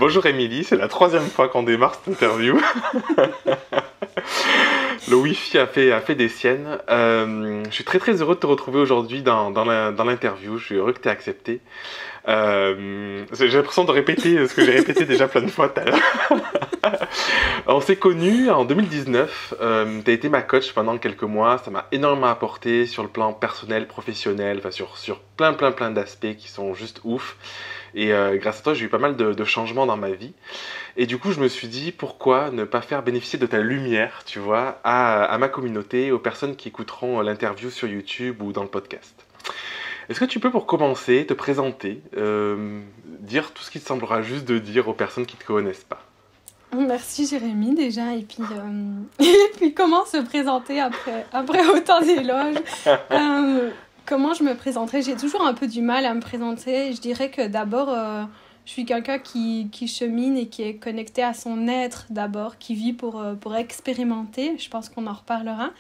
Bonjour Émilie, c'est la troisième fois qu'on démarre cette interview. Le Wi-Fi a fait des siennes. Je suis très très heureux de te retrouver aujourd'hui dans l'interview. Je suis heureux que tu aies accepté. J'ai l'impression de répéter ce que j'ai répété déjà plein de fois tout à l'heure. On s'est connus en 2019. Tu as été ma coach pendant quelques mois. Ça m'a énormément apporté sur le plan personnel, professionnel, enfin sur plein d'aspects qui sont juste ouf. Et grâce à toi, j'ai eu pas mal de changements dans ma vie. Et du coup, je me suis dit, pourquoi ne pas faire bénéficier de ta lumière, tu vois, à ma communauté, aux personnes qui écouteront l'interview sur YouTube ou dans le podcast. Est-ce que tu peux, pour commencer, te présenter, dire tout ce qui te semblera juste de dire aux personnes qui ne te connaissent pas? Merci Jérémy déjà, et puis comment se présenter après autant d'éloges. Comment je me présenterai? J'ai toujours un peu du mal à me présenter. Je dirais que d'abord, je suis quelqu'un qui chemine et qui est connecté à son être d'abord, qui vit pour expérimenter. Je pense qu'on en reparlera.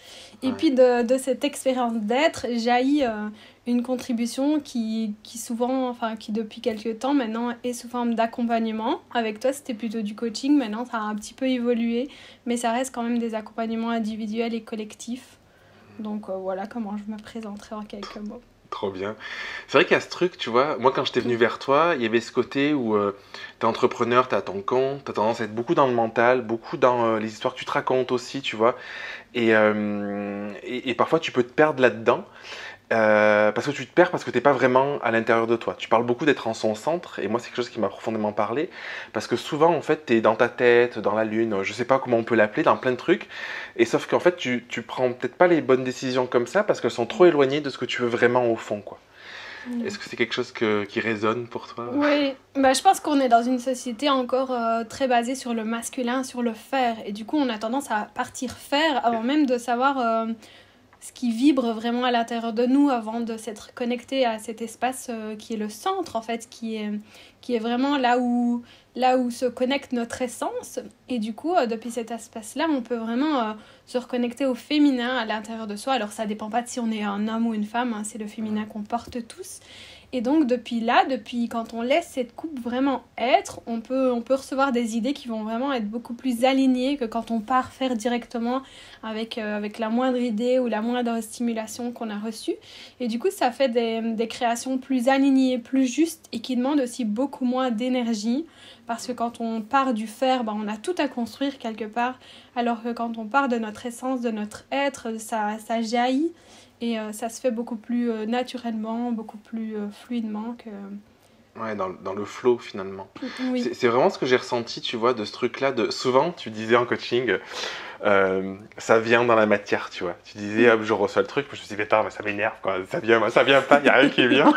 Et puis de cette expérience d'être jaillit une contribution qui depuis quelques temps maintenant est sous forme d'accompagnement. Avec toi, c'était plutôt du coaching. Maintenant, ça a un petit peu évolué, mais ça reste quand même des accompagnements individuels et collectifs. Donc voilà comment je me présenterai en quelques mots. Trop bien. C'est vrai qu'il y a ce truc, tu vois, moi quand j'étais venu vers toi, il y avait ce côté où t'es entrepreneur, t'es à ton compte, t'as tendance à être beaucoup dans le mental, beaucoup dans les histoires que tu te racontes aussi, tu vois, et parfois tu peux te perdre là-dedans. Parce que tu te perds parce que t'es pas vraiment à l'intérieur de toi. Tu parles beaucoup d'être en son centre, et moi c'est quelque chose qui m'a profondément parlé, parce que souvent en fait t'es dans ta tête, dans la lune, je sais pas comment on peut l'appeler, dans plein de trucs, et sauf qu'en fait tu prends peut-être pas les bonnes décisions comme ça parce qu'elles sont trop éloignées de ce que tu veux vraiment au fond, quoi. Est-ce que c'est quelque chose qui résonne pour toi? Oui, je pense qu'on est dans une société encore très basée sur le masculin, sur le faire, et du coup on a tendance à partir faire avant même de savoir ce qui vibre vraiment à l'intérieur de nous, avant de s'être connecté à cet espace qui est le centre, en fait, qui est vraiment là où se connecte notre essence. Et du coup, depuis cet espace-là, on peut vraiment se reconnecter au féminin à l'intérieur de soi. Alors, ça dépend pas de si on est un homme ou une femme, hein, c'est le féminin qu'on porte tous. Et donc, depuis quand on laisse cette coupe vraiment être, on peut recevoir des idées qui vont vraiment être beaucoup plus alignées que quand on part faire directement avec la moindre idée ou la moindre stimulation qu'on a reçue. Et du coup, ça fait des créations plus alignées, plus justes, et qui demandent aussi beaucoup moins d'énergie. Parce que quand on part du faire, on a tout à construire quelque part. Alors que quand on part de notre essence, de notre être, ça jaillit. Et ça se fait beaucoup plus naturellement, beaucoup plus fluidement que... Ouais, dans le flow finalement. Oui. C'est vraiment ce que j'ai ressenti, tu vois, de ce truc-là. Souvent, tu disais en coaching, ça vient dans la matière, tu vois. Tu disais, hop, je reçois le truc, je me suis dit, mais ça m'énerve, quoi. Ça vient pas, il n'y a rien qui vient.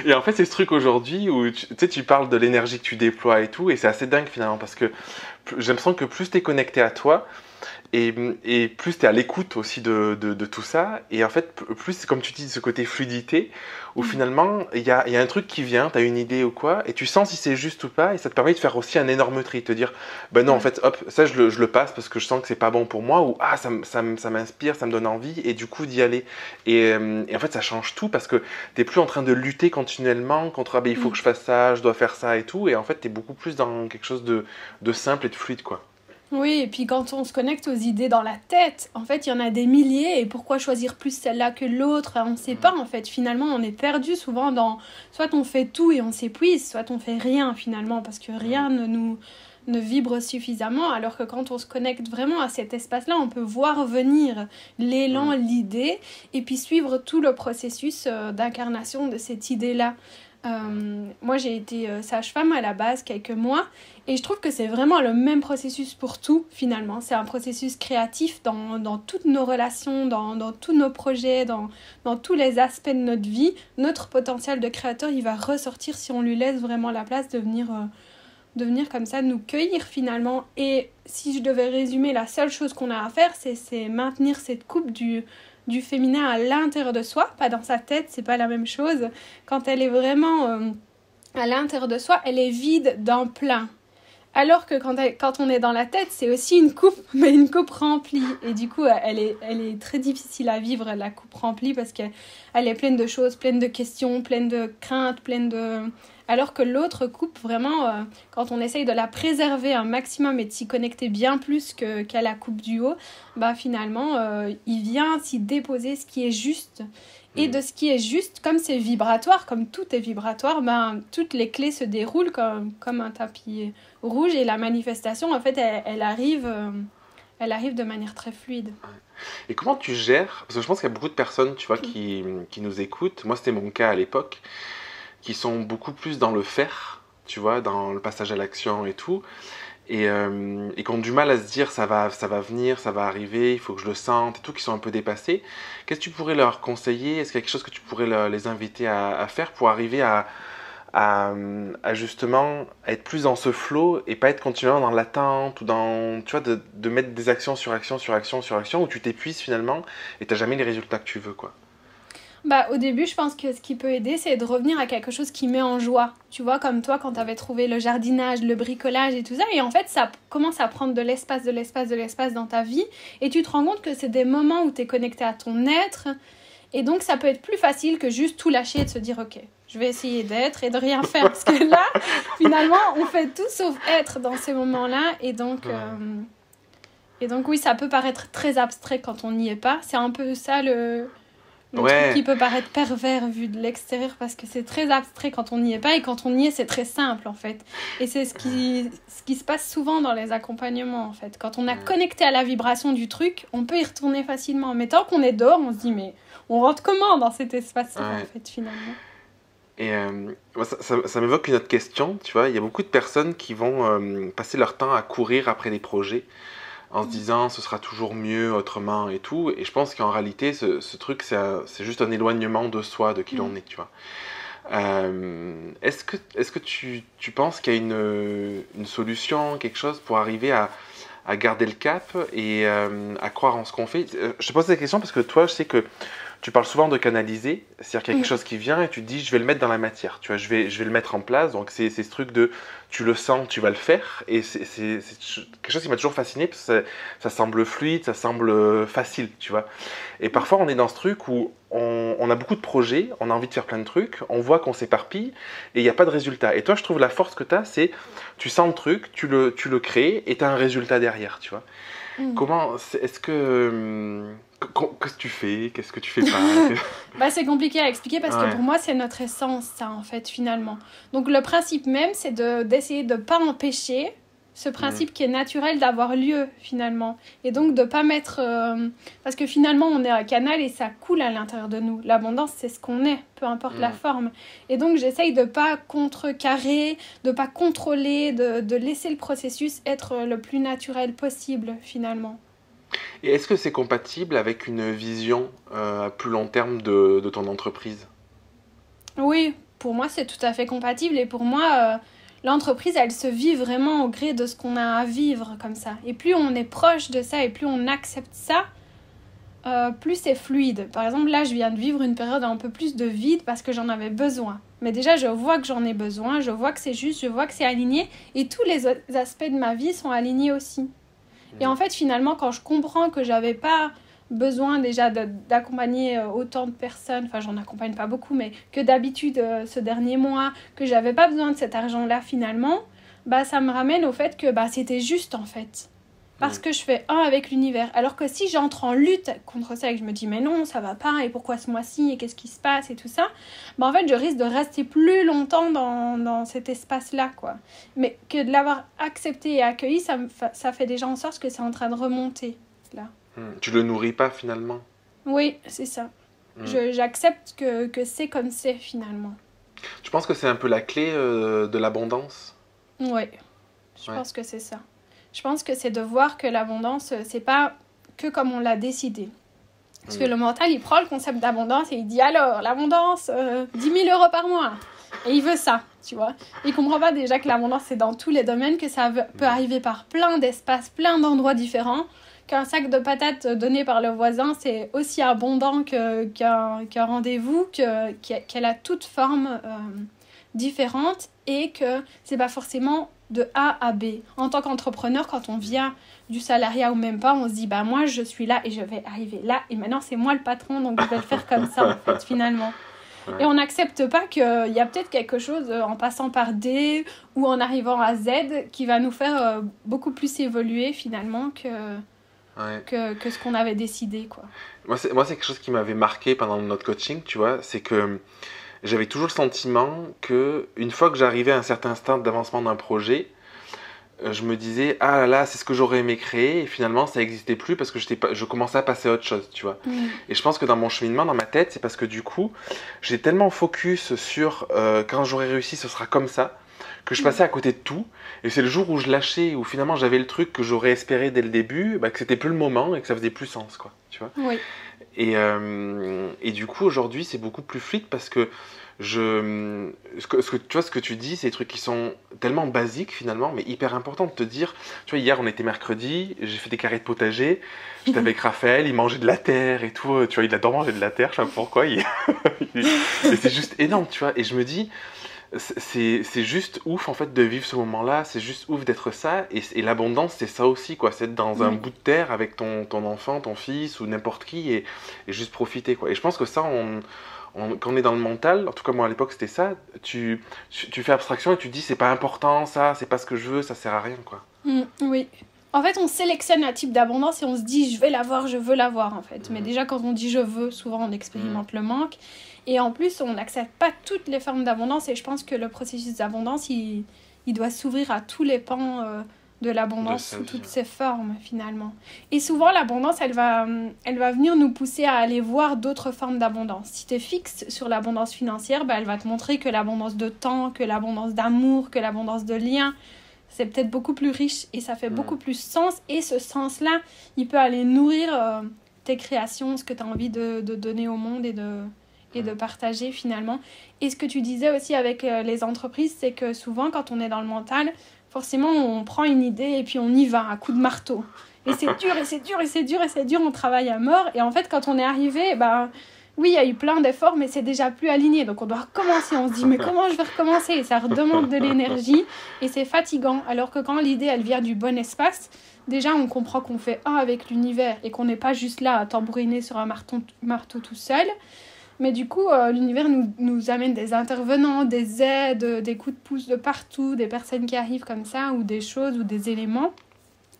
Et en fait, c'est ce truc aujourd'hui où tu parles de l'énergie que tu déploies et tout, et c'est assez dingue finalement, parce que j'ai l'impression que plus tu es connecté à toi, et plus tu es à l'écoute aussi de tout ça, et en fait plus, comme tu dis, ce côté fluidité où finalement il y a un truc qui vient, tu as une idée ou quoi, et tu sens si c'est juste ou pas, et ça te permet de faire aussi un énorme tri, te dire non, en fait hop, ça je le passe parce que je sens que c'est pas bon pour moi, ou ça m'inspire, ça me donne envie, et du coup d'y aller, et en fait ça change tout parce que t'es plus en train de lutter continuellement contre il faut que je fasse ça, je dois faire ça et tout, et en fait t'es beaucoup plus dans quelque chose de simple et de fluide, quoi. Oui, et puis quand on se connecte aux idées dans la tête, en fait, il y en a des milliers, et pourquoi choisir plus celle-là que l'autre? On ne sait pas, en fait. Finalement, on est perdu souvent dans... Soit on fait tout et on s'épuise, soit on fait rien, finalement, parce que rien ne vibre suffisamment, alors que quand on se connecte vraiment à cet espace-là, on peut voir venir l'élan, l'idée, et puis suivre tout le processus d'incarnation de cette idée-là. Moi j'ai été sage-femme à la base quelques mois, et je trouve que c'est vraiment le même processus pour tout finalement. C'est un processus créatif dans toutes nos relations, dans tous nos projets, dans tous les aspects de notre vie. Notre potentiel de créateur, il va ressortir si on lui laisse vraiment la place de venir comme ça nous cueillir finalement. Et si je devais résumer, la seule chose qu'on a à faire, c'est maintenir cette coupe du féminin à l'intérieur de soi, pas dans sa tête, c'est pas la même chose. Quand elle est vraiment à l'intérieur de soi, elle est vide d'un plein. Alors que quand on est dans la tête, c'est aussi une coupe, mais une coupe remplie. Et du coup, elle est très difficile à vivre, la coupe remplie, parce qu'elle est pleine de choses, pleine de questions, pleine de craintes, pleine Alors que l'autre coupe vraiment, quand on essaye de la préserver un maximum et de s'y connecter bien plus qu'à la coupe du haut, bah finalement, il vient s'y déposer ce qui est juste. Et de ce qui est juste, comme c'est vibratoire, comme tout est vibratoire, ben, toutes les clés se déroulent comme un tapis rouge et la manifestation, en fait, elle arrive de manière très fluide. Et comment tu gères, parce que je pense qu'il y a beaucoup de personnes, tu vois, qui nous écoutent, moi c'était mon cas à l'époque, qui sont beaucoup plus dans le faire, tu vois, dans le passage à l'action et tout, et qui ont du mal à se dire ça va venir, ça va arriver, il faut que je le sente et tout, qui sont un peu dépassés. Qu'est-ce que tu pourrais leur conseiller? Est-ce qu'il y a quelque chose que tu pourrais les inviter à faire pour arriver à justement être plus dans ce flow et pas être continuellement dans l'attente ou dans, tu vois, de mettre des actions sur action sur action sur action où tu t'épuises finalement et t'as jamais les résultats que tu veux, quoi. Bah, au début, je pense que ce qui peut aider, c'est de revenir à quelque chose qui met en joie. Tu vois, comme toi, quand tu avais trouvé le jardinage, le bricolage et tout ça. Et en fait, ça commence à prendre de l'espace dans ta vie. Et tu te rends compte que c'est des moments où tu es connecté à ton être. Et donc, ça peut être plus facile que juste tout lâcher et de se dire, ok, je vais essayer d'être et de rien faire. Parce que là, finalement, on fait tout sauf être dans ces moments-là. Et donc, oui, ça peut paraître très abstrait quand on n'y est pas. C'est un peu ça le truc qui peut paraître pervers vu de l'extérieur parce que c'est très abstrait quand on n'y est pas et quand on y est, c'est très simple en fait. Et c'est ce qui se passe souvent dans les accompagnements en fait. Quand on a connecté à la vibration du truc, on peut y retourner facilement. Mais tant qu'on est dehors, on se dit mais on rentre comment dans cet espace-là en fait finalement. Et ça m'évoque une autre question, tu vois, il y a beaucoup de personnes qui vont passer leur temps à courir après des projets en se disant ce sera toujours mieux autrement et tout. Et je pense qu'en réalité, ce truc, c'est juste un éloignement de soi, de qui l'on est, tu vois. Est-ce que tu penses qu'il y a une solution, quelque chose pour arriver à garder le cap et à croire en ce qu'on fait? Je te pose cette question parce que toi, je sais que tu parles souvent de canaliser, c'est-à-dire qu'il y a quelque chose qui vient et tu te dis je vais le mettre dans la matière, tu vois, je vais le mettre en place. Donc c'est ce truc de tu le sens, tu vas le faire et c'est quelque chose qui m'a toujours fasciné parce que ça semble fluide, ça semble facile, tu vois. Et parfois on est dans ce truc où on a beaucoup de projets, on a envie de faire plein de trucs, on voit qu'on s'éparpille et il n'y a pas de résultat. Et toi je trouve la force que tu as, c'est tu sens le truc, tu le crées et tu as un résultat derrière, tu vois. Comment, est-ce que... Qu'est-ce que tu fais? Qu'est-ce que tu fais pas? Bah, c'est compliqué à expliquer parce que pour moi, c'est notre essence, ça, en fait, finalement. Donc, le principe même, c'est d'essayer de ne pas empêcher ce principe qui est naturel d'avoir lieu, finalement. Et donc, de ne pas mettre... Parce que finalement, on est un canal et ça coule à l'intérieur de nous. L'abondance, c'est ce qu'on est, peu importe la forme. Et donc, j'essaye de ne pas contrecarrer, de ne pas contrôler, de laisser le processus être le plus naturel possible, finalement. Et est-ce que c'est compatible avec une vision à plus long terme de ton entreprise? Oui, pour moi, c'est tout à fait compatible. Et pour moi, l'entreprise, elle se vit vraiment au gré de ce qu'on a à vivre comme ça. Et plus on est proche de ça et plus on accepte ça, plus c'est fluide. Par exemple, là, je viens de vivre une période un peu plus de vide parce que j'en avais besoin. Mais déjà, je vois que j'en ai besoin, je vois que c'est juste, je vois que c'est aligné. Et tous les autres aspects de ma vie sont alignés aussi. Et en fait, finalement, quand je comprends que j'avais pas besoin déjà d'accompagner autant de personnes, enfin, j'en accompagne pas beaucoup, mais que d'habitude, ce dernier mois, que j'avais pas besoin de cet argent-là, finalement, bah, ça me ramène au fait que bah, c'était juste, en fait. Parce que je fais un avec l'univers. Alors que si j'entre en lutte contre ça et que je me dis, mais non, ça va pas, et pourquoi ce mois-ci, et qu'est-ce qui se passe, et tout ça, bah en fait, je risque de rester plus longtemps dans cet espace-là, quoi. Mais que de l'avoir accepté et accueilli, ça fait déjà en sorte que c'est en train de remonter, là. Tu le nourris pas, finalement? Oui, c'est ça. J'accepte que c'est comme c'est, finalement. Tu penses que c'est un peu la clé de l'abondance? Oui, je pense que c'est ça. Je pense que c'est de voir que l'abondance, c'est pas que comme on l'a décidé. Parce que le mental, il prend le concept d'abondance et il dit alors, l'abondance, 10 000 euros par mois. Et il veut ça, tu vois. Il comprend pas déjà que l'abondance, c'est dans tous les domaines, que ça peut arriver par plein d'espaces, plein d'endroits différents. Qu'un sac de patates donné par le voisin, c'est aussi abondant qu'un rendez-vous, qu'elle a toute forme différente et que c'est pas forcément de A à B. En tant qu'entrepreneur, quand on vient du salariat ou même pas, on se dit bah moi je suis là et je vais arriver là et maintenant c'est moi le patron donc je vais le faire comme ça en fait finalement. Et on n'accepte pas qu'il y a peut-être quelque chose en passant par D ou en arrivant à Z qui va nous faire beaucoup plus évoluer finalement que ce qu'on avait décidé, quoi. Moi, c'est quelque chose qui m'avait marqué pendant notre coaching, tu vois, c'est que j'avais toujours le sentiment que une fois que j'arrivais à un certain stade d'avancement d'un projet, je me disais, ah là là, c'est ce que j'aurais aimé créer, et finalement ça n'existait plus parce que je commençais à passer à autre chose, tu vois. Et je pense que dans mon cheminement, dans ma tête, c'est parce que du coup, j'étais tellement focus sur quand j'aurai réussi, ce sera comme ça, que je passais à côté de tout. Et c'est le jour où je lâchais, où finalement j'avais le truc que j'aurais espéré dès le début, bah, que c'était plus le moment et que ça faisait plus sens, quoi, tu vois. Oui. Et du coup, aujourd'hui, c'est beaucoup plus fluide parce que tu vois, ce que tu dis, c'est des trucs qui sont tellement basiques finalement, mais hyper importants de te dire. Tu vois, hier on était mercredi, j'ai fait des carrés de potager, j'étais avec Raphaël, il mangeait de la terre et tout. Tu vois, il adore manger de la terre, je sais pas pourquoi. Et c'est juste énorme, tu vois. Et je me dis, c'est juste ouf en fait de vivre ce moment-là, c'est juste ouf d'être ça. Et l'abondance, c'est ça aussi, quoi. C'est être dans un bout de terre avec ton enfant, ton fils ou n'importe qui et juste profiter, quoi. Et je pense que ça, quand on est dans le mental, en tout cas moi à l'époque c'était ça, tu fais abstraction et tu te dis c'est pas important ça, c'est pas ce que je veux, ça sert à rien, quoi. Oui. En fait on sélectionne un type d'abondance et on se dit je vais l'avoir, je veux l'avoir en fait. Mais déjà quand on dit je veux, souvent on expérimente le manque. Et en plus on n'accepte pas toutes les formes d'abondance et je pense que le processus d'abondance il doit s'ouvrir à tous les pans de l'abondance sous toutes ses formes finalement. Et souvent l'abondance elle va venir nous pousser à aller voir d'autres formes d'abondance. Si tu es fixe sur l'abondance financière, elle va te montrer que l'abondance de temps, que l'abondance d'amour, que l'abondance de liens, c'est peut-être beaucoup plus riche et ça fait beaucoup plus sens. Et ce sens-là, il peut aller nourrir tes créations, ce que tu as envie de donner au monde et de partager finalement. Et ce que tu disais aussi avec les entreprises, c'est que souvent quand on est dans le mental, forcément, on prend une idée et puis on y va à coups de marteau. Et c'est dur, et c'est dur, et c'est dur, et c'est dur, on travaille à mort. Et en fait, quand on est arrivé, oui, il y a eu plein d'efforts, mais c'est déjà plus aligné. Donc on doit recommencer. On se dit, mais comment je vais recommencer? Et ça redemande de l'énergie et c'est fatigant. Alors que quand l'idée, elle vient du bon espace, déjà, on comprend qu'on fait un avec l'univers et qu'on n'est pas juste là à tambouriner sur un marteau tout seul. Mais du coup, l'univers nous amène des intervenants, des aides, des coups de pouce de partout, des personnes qui arrivent comme ça, ou des choses, ou des éléments,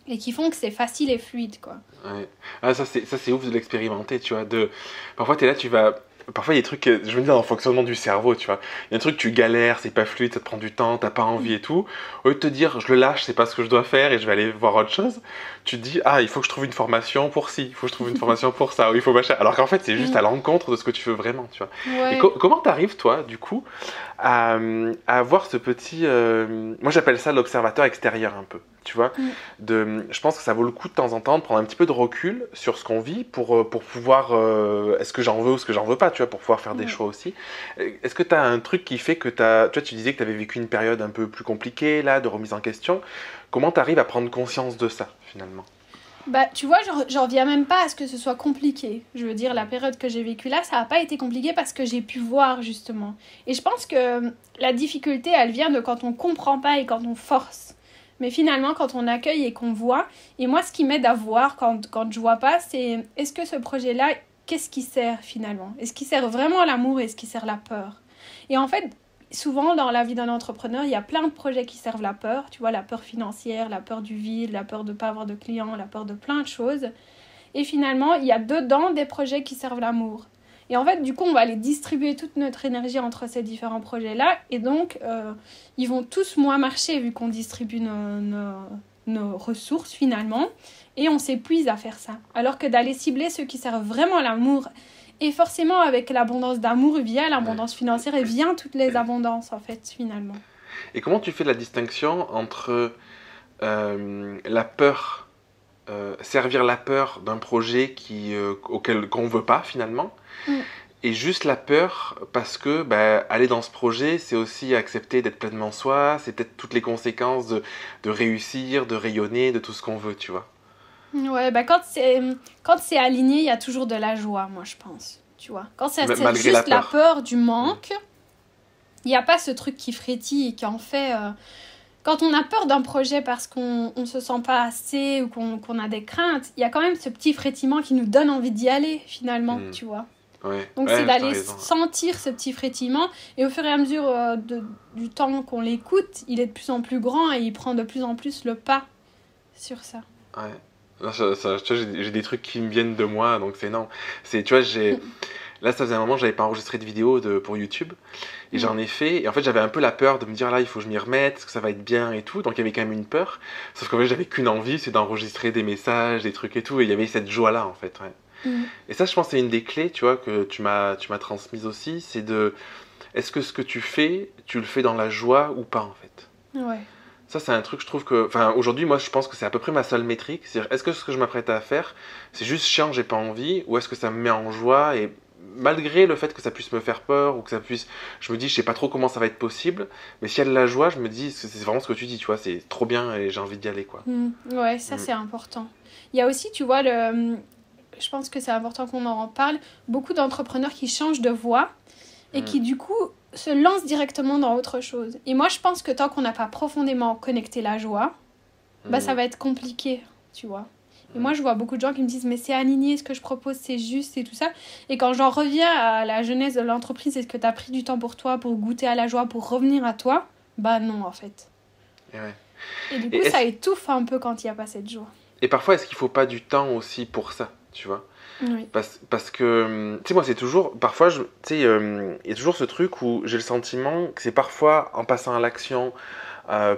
et qui font que c'est facile et fluide, quoi. Ouais. Ah, ça c'est ouf de l'expérimenter, tu vois. Parfois, t'es là, Parfois, il y a des trucs, je veux dire, dans le fonctionnement du cerveau, tu vois. Il y a un truc, tu galères, c'est pas fluide, ça te prend du temps, t'as pas envie et tout. Au lieu de te dire, je le lâche, c'est pas ce que je dois faire et je vais aller voir autre chose, tu te dis, ah, il faut que je trouve une formation pour ci, il faut que je trouve une formation pour ça, ou il faut machin. Alors qu'en fait, c'est juste à l'encontre de ce que tu veux vraiment, tu vois. Ouais. Et comment t'arrives, toi, du coup, à avoir ce petit. Moi, j'appelle ça l'observateur extérieur, un peu. Tu vois, je pense que ça vaut le coup de temps en temps de prendre un petit peu de recul sur ce qu'on vit pour pouvoir, est-ce que j'en veux ou ce que j'en veux pas, tu vois, pour pouvoir faire des choix aussi. Est-ce que tu as un truc qui fait que tu disais que tu avais vécu une période un peu plus compliquée, là, de remise en question. Comment tu arrives à prendre conscience de ça, finalement? Tu vois, j'en reviens même pas à ce que ce soit compliqué. Je veux dire, la période que j'ai vécue là, ça n'a pas été compliqué parce que j'ai pu voir, justement. Et je pense que la difficulté, elle vient de quand on comprend pas et quand on force. Mais finalement, quand on accueille et qu'on voit, et moi, ce qui m'aide à voir quand je vois pas, c'est est-ce que ce projet-là, qu'est-ce qui sert finalement? Est-ce qu'il sert vraiment à l'amour et est-ce qu'il sert la peur? Et en fait, souvent dans la vie d'un entrepreneur, il y a plein de projets qui servent la peur. Tu vois, la peur financière, la peur du vide, la peur de ne pas avoir de clients, la peur de plein de choses. Et finalement, il y a dedans des projets qui servent l'amour. Et en fait, du coup, on va aller distribuer toute notre énergie entre ces différents projets-là. Et donc, ils vont tous moins marcher vu qu'on distribue nos ressources finalement. Et on s'épuise à faire ça. Alors que d'aller cibler ceux qui servent vraiment à l'amour. Et forcément, avec l'abondance d'amour, vient l'abondance financière et vient toutes les abondances, en fait, finalement. Et comment tu fais la distinction entre la peur, servir la peur d'un projet qu'on ne veut pas, finalement, et juste la peur parce que aller dans ce projet, c'est aussi accepter d'être pleinement soi, c'est peut-être toutes les conséquences de réussir, de rayonner, de tout ce qu'on veut, tu vois. Ouais, quand c'est aligné, il y a toujours de la joie, moi, je pense. Tu vois. Quand c'est juste la peur du manque, il n'y a pas ce truc qui frétille et qui en fait... Quand on a peur d'un projet parce qu'on ne se sent pas assez ou qu'on a des craintes, il y a quand même ce petit frétillement qui nous donne envie d'y aller, finalement, tu vois. Ouais, Donc c'est ouais, t'as d'aller raison. sentir ce petit frétillement et au fur et à mesure du temps qu'on l'écoute, il est de plus en plus grand et il prend de plus en plus le pas sur ça. Ouais. Là, tu vois, j'ai des trucs qui me viennent de moi, donc c'est énorme. Tu vois, là, ça faisait un moment que j'avais pas enregistré de vidéo pour YouTube, et j'en ai fait, et en fait, j'avais un peu la peur de me dire, là, il faut que je m'y remette, est-ce que ça va être bien et tout, donc il y avait quand même une peur, sauf qu'en fait, j'avais qu'une envie, c'est d'enregistrer des messages, des trucs et tout, et il y avait cette joie-là, en fait, ouais. Mm. Et ça, je pense, c'est une des clés, tu vois, que tu m'as transmise aussi, c'est est-ce que ce que tu fais, tu le fais dans la joie ou pas, en fait. Ouais. Ça, c'est un truc, je trouve que... Enfin, aujourd'hui, moi, je pense que c'est à peu près ma seule métrique. C'est-à-dire, est-ce que ce que je m'apprête à faire, c'est juste chiant, j'ai pas envie, ou est-ce que ça me met en joie, et malgré le fait que ça puisse me faire peur, ou que ça puisse... Je me dis, je sais pas trop comment ça va être possible, mais s'il y a de la joie, je me dis, c'est vraiment ce que tu dis, tu vois, c'est trop bien, et j'ai envie d'y aller, quoi. Ouais, ça c'est important. Il y a aussi, tu vois, je pense que c'est important qu'on en parle, beaucoup d'entrepreneurs qui changent de voie et qui du coup se lancent directement dans autre chose. Et moi je pense que tant qu'on n'a pas profondément connecté la joie, bah ça va être compliqué, tu vois. Et moi je vois beaucoup de gens qui me disent mais c'est aligné, ce que je propose c'est juste et tout ça. Et quand j'en reviens à la genèse de l'entreprise, est-ce que tu as pris du temps pour toi, pour goûter à la joie, pour revenir à toi? Bah non en fait. Ouais. Et du coup ça étouffe un peu quand il n'y a pas cette joie. Et parfois, est-ce qu'il faut pas du temps aussi pour ça, tu vois? Oui. Parce que, tu sais, moi, c'est toujours... Parfois, tu sais, il y a toujours ce truc où j'ai le sentiment que c'est parfois en passant à l'action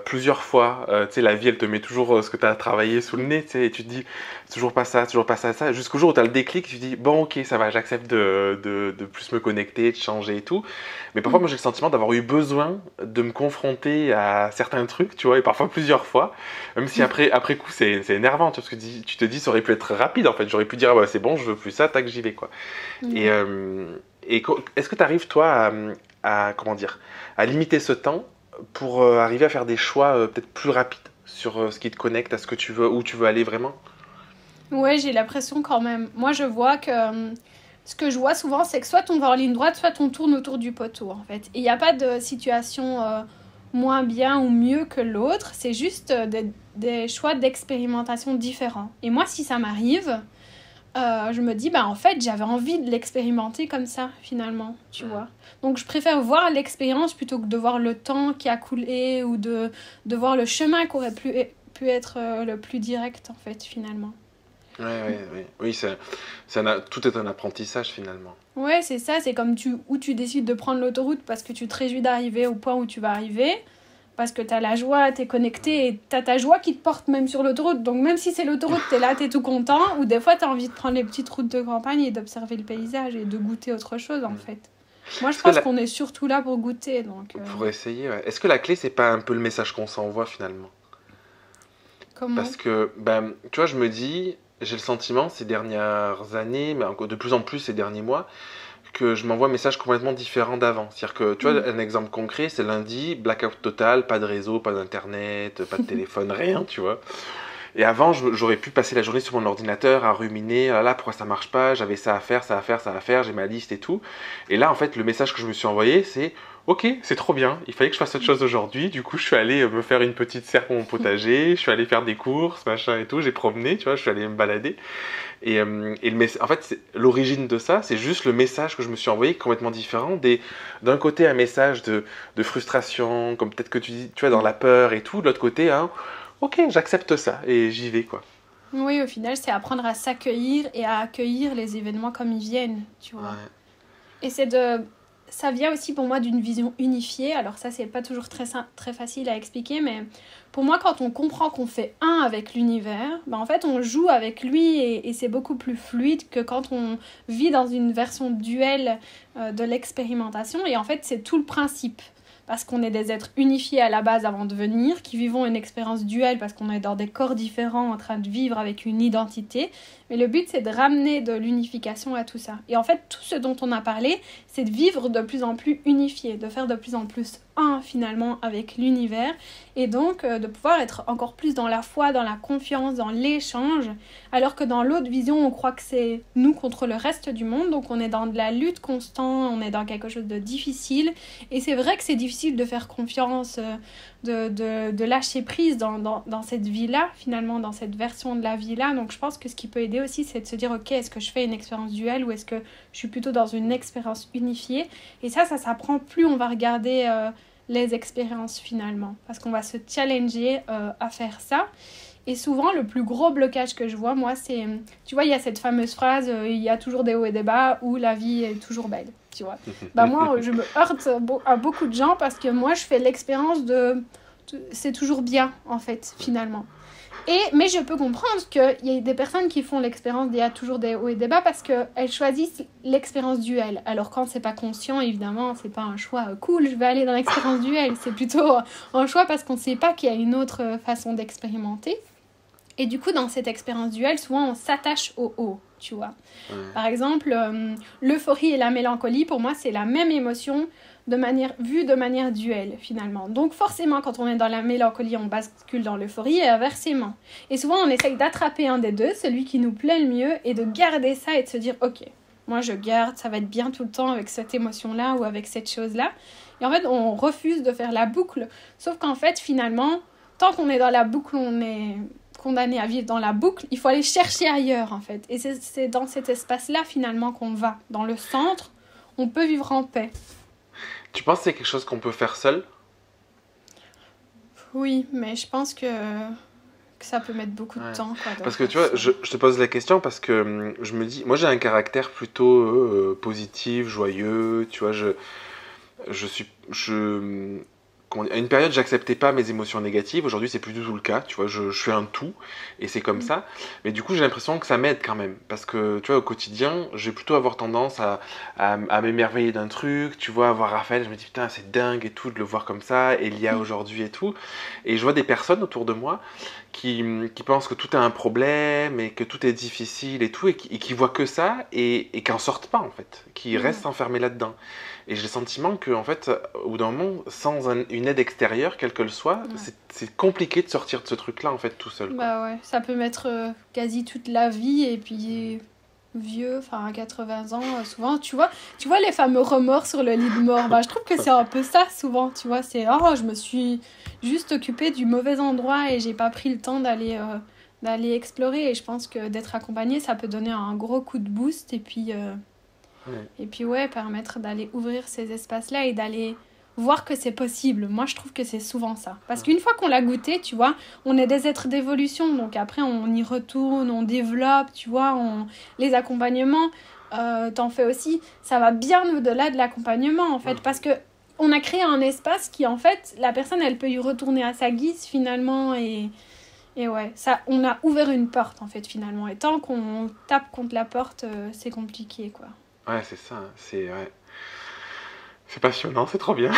plusieurs fois, tu sais, la vie, elle te met toujours ce que tu as travaillé sous le nez, tu sais, et tu te dis, toujours pas ça, jusqu'au jour où tu as le déclic, tu te dis, bon, ok, ça va, j'accepte de plus me connecter, de changer et tout. Mais parfois, moi, j'ai le sentiment d'avoir eu besoin de me confronter à certains trucs, tu vois, et parfois plusieurs fois, même si après coup, c'est énervant, tu vois, parce que tu te dis, ça aurait pu être rapide, en fait, j'aurais pu dire, ah, bah, c'est bon, je veux plus ça, tac, j'y vais, quoi. Et est-ce que tu arrives, toi, comment dire, à limiter ce temps pour arriver à faire des choix peut-être plus rapides sur ce qui te connecte à ce que tu veux, où tu veux aller vraiment? Ouais, j'ai l'impression quand même. Moi, je vois que ce que je vois souvent, c'est que soit on va en ligne droite, soit on tourne autour du poteau, en fait. Et il n'y a pas de situation moins bien ou mieux que l'autre. C'est juste des choix d'expérimentation différents. Et moi, si ça m'arrive, je me dis, bah en fait, j'avais envie de l'expérimenter comme ça, finalement, tu vois. Donc, je préfère voir l'expérience plutôt que de voir le temps qui a coulé ou de voir le chemin qui aurait pu être le plus direct, en fait, finalement. Oui, tout est un apprentissage finalement. Ouais, c'est ça, c'est comme où tu décides de prendre l'autoroute parce que tu te réjouis d'arriver au point où tu vas arriver, parce que t'as la joie, t'es connecté et t'as ta joie qui te porte même sur l'autoroute. Donc même si c'est l'autoroute, t'es là, t'es tout content, ou des fois t'as envie de prendre les petites routes de campagne et d'observer le paysage et de goûter autre chose en fait. Moi je pense qu'on est surtout là pour goûter. Donc, pour essayer, ouais. Est-ce que la clé c'est pas un peu le message qu'on s'envoie finalement? Comment? Parce que, ben, tu vois, je me dis, j'ai le sentiment ces dernières années, mais de plus en plus ces derniers mois, que je m'envoie un message complètement différent d'avant. C'est-à-dire que, tu vois, un exemple concret, c'est lundi, blackout total, pas de réseau, pas d'internet, pas de téléphone, rien, tu vois. Et avant, j'aurais pu passer la journée sur mon ordinateur à ruminer, ah là, pourquoi ça marche pas, j'avais ça à faire, ça à faire, ça à faire, j'ai ma liste et tout. Et là, en fait, le message que je me suis envoyé, c'est ok, c'est trop bien, il fallait que je fasse autre chose aujourd'hui. Du coup, je suis allé me faire une petite serre pour mon potager, je suis allé faire des courses, machin et tout, j'ai promené, tu vois, je suis allé me balader. En fait, l'origine de ça, c'est juste le message que je me suis envoyé complètement différent. D'un côté, un message de frustration, comme peut-être que tu dis, tu vois, dans la peur et tout. De l'autre côté, hein, ok, j'accepte ça et j'y vais, quoi. Oui, au final, c'est apprendre à s'accueillir et à accueillir les événements comme ils viennent, tu vois. Ouais. Et ça vient aussi pour moi d'une vision unifiée. Alors ça, c'est pas toujours très facile à expliquer, mais pour moi, quand on comprend qu'on fait un avec l'univers, ben en fait, on joue avec lui et c'est beaucoup plus fluide que quand on vit dans une version duelle de l'expérimentation. Et en fait, c'est tout le principe. Parce qu'on est des êtres unifiés à la base avant de venir, qui vivons une expérience duelle parce qu'on est dans des corps différents en train de vivre avec une identité. Mais le but, c'est de ramener de l'unification à tout ça. Et en fait, tout ce dont on a parlé, c'est de vivre de plus en plus unifié, de faire de plus en plus un finalement avec l'univers et donc de pouvoir être encore plus dans la foi, dans la confiance, dans l'échange, alors que dans l'autre vision, on croit que c'est nous contre le reste du monde, donc on est dans de la lutte constante, on est dans quelque chose de difficile et c'est vrai que c'est difficile de faire confiance, de lâcher prise dans cette vie-là, finalement, dans cette version de la vie-là. Donc je pense que ce qui peut aider aussi, c'est de se dire, ok, est-ce que je fais une expérience duelle ou est-ce que je suis plutôt dans une expérience unifiée? Et ça s'apprend plus on va regarder les expériences finalement, parce qu'on va se challenger à faire ça. Et souvent, le plus gros blocage que je vois, moi, c'est... Tu vois, il y a cette fameuse phrase « il y a toujours des hauts et des bas » ou « la vie est toujours belle », tu vois. Bah moi, je me heurte à beaucoup de gens parce que moi, je fais l'expérience de... C'est toujours bien, en fait, finalement. Mais je peux comprendre qu'il y a des personnes qui font l'expérience d'il y a toujours des hauts et des bas parce qu'elles choisissent l'expérience duelle. Alors quand c'est pas conscient, évidemment, c'est pas un choix cool, je vais aller dans l'expérience duelle. C'est plutôt un choix parce qu'on ne sait pas qu'il y a une autre façon d'expérimenter. Et du coup, dans cette expérience duelle, souvent on s'attache au haut, tu vois. Par exemple, l'euphorie et la mélancolie, pour moi, c'est la même émotion vue de manière duelle, finalement. Donc forcément, quand on est dans la mélancolie, on bascule dans l'euphorie et inversement. Et souvent, on essaye d'attraper un des deux, celui qui nous plaît le mieux, et de garder ça et de se dire, ok, moi je garde, ça va être bien tout le temps avec cette émotion-là ou avec cette chose-là. Et en fait, on refuse de faire la boucle. Sauf qu'en fait, finalement, tant qu'on est dans la boucle, on est condamné à vivre dans la boucle, il faut aller chercher ailleurs, en fait. Et c'est dans cet espace-là, finalement, qu'on va. Dans le centre, on peut vivre en paix. Tu penses que c'est quelque chose qu'on peut faire seul? Oui, mais je pense que ça peut mettre beaucoup de temps. Quoi, parce que tu vois, je te pose la question parce que je me dis, moi j'ai un caractère plutôt positif, joyeux, tu vois, à une période, j'acceptais pas mes émotions négatives. Aujourd'hui, c'est plus du tout le cas. Tu vois, je fais un tout et c'est comme ça. Mais du coup, j'ai l'impression que ça m'aide quand même. Parce que, tu vois, au quotidien, je vais plutôt avoir tendance à m'émerveiller d'un truc. Tu vois, voir Raphaël, je me dis, putain, c'est dingue et tout de le voir comme ça. Elia aujourd'hui et tout. Et je vois des personnes autour de moi qui pensent que tout est un problème et que tout est difficile et tout. Et qui voient que ça et qui en sortent pas, en fait. Qui restent enfermés là-dedans. Et j'ai le sentiment que, en fait, au bout d'un moment, sans une aide extérieure, quelle qu'elle soit, c'est compliqué de sortir de ce truc-là, en fait, tout seul. Quoi. Bah ouais, ça peut mettre quasi toute la vie, et puis vieux, enfin à 80 ans, souvent, tu vois les fameux remords sur le lit de mort, bah je trouve que c'est un peu ça, souvent, tu vois, c'est « Oh, je me suis juste occupée du mauvais endroit et j'ai pas pris le temps d'aller explorer », et je pense que d'être accompagné, ça peut donner un gros coup de boost, et puis... Et puis permettre d'aller ouvrir ces espaces-là et d'aller voir que c'est possible. Moi, je trouve que c'est souvent ça. Parce qu'une fois qu'on l'a goûté, tu vois, on est des êtres d'évolution. Donc après, on y retourne, on développe, tu vois, les accompagnements, t'en fais aussi. Ça va bien au-delà de l'accompagnement, en fait. Parce qu'on a créé un espace qui, en fait, la personne, elle peut y retourner à sa guise, finalement, et ça, on a ouvert une porte, en fait, finalement. Et tant qu'on tape contre la porte, c'est compliqué, quoi. Ouais, c'est ça, c'est passionnant, c'est trop bien.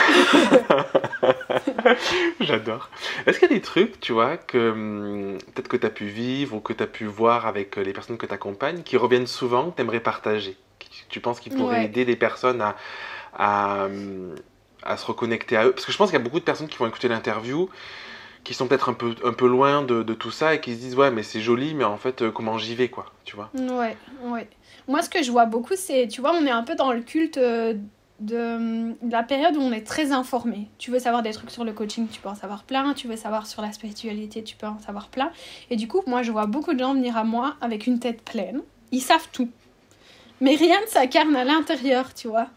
J'adore. Est-ce qu'il y a des trucs, tu vois, que peut-être que tu as pu vivre ou que tu as pu voir avec les personnes que tu accompagnes qui reviennent souvent, que tu aimerais partager? Tu penses qu'ils pourraient aider les personnes à se reconnecter à eux? Parce que je pense qu'il y a beaucoup de personnes qui vont écouter l'interview qui sont peut-être un peu loin de tout ça et qui se disent ouais mais c'est joli mais en fait comment j'y vais quoi, tu vois. Ouais. Moi ce que je vois beaucoup c'est, tu vois, on est un peu dans le culte de la période où on est très informé. Tu veux savoir des trucs sur le coaching, tu peux en savoir plein, tu veux savoir sur la spiritualité, tu peux en savoir plein. Et du coup moi je vois beaucoup de gens venir à moi avec une tête pleine, ils savent tout. Mais rien ne s'incarne à l'intérieur, tu vois.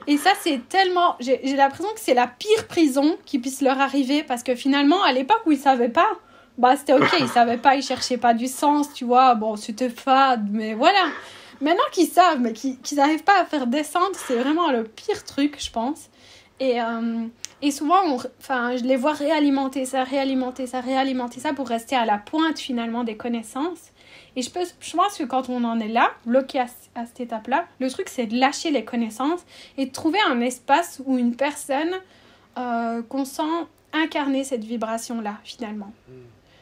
Et ça, c'est tellement... J'ai l'impression que c'est la pire prison qui puisse leur arriver parce que finalement, à l'époque où ils savaient pas, bah c'était ok, ils savaient pas, ils cherchaient pas du sens, tu vois. Bon, c'était fade, mais voilà. Maintenant qu'ils savent, mais qu'ils n'arrivent pas à faire descendre, c'est vraiment le pire truc, je pense. Et souvent, je les vois réalimenter ça pour rester à la pointe finalement des connaissances. Et je pense que quand on en est là, bloqué à cette étape-là, le truc c'est de lâcher les connaissances et de trouver un espace où une personne qu'on sent incarner cette vibration-là finalement.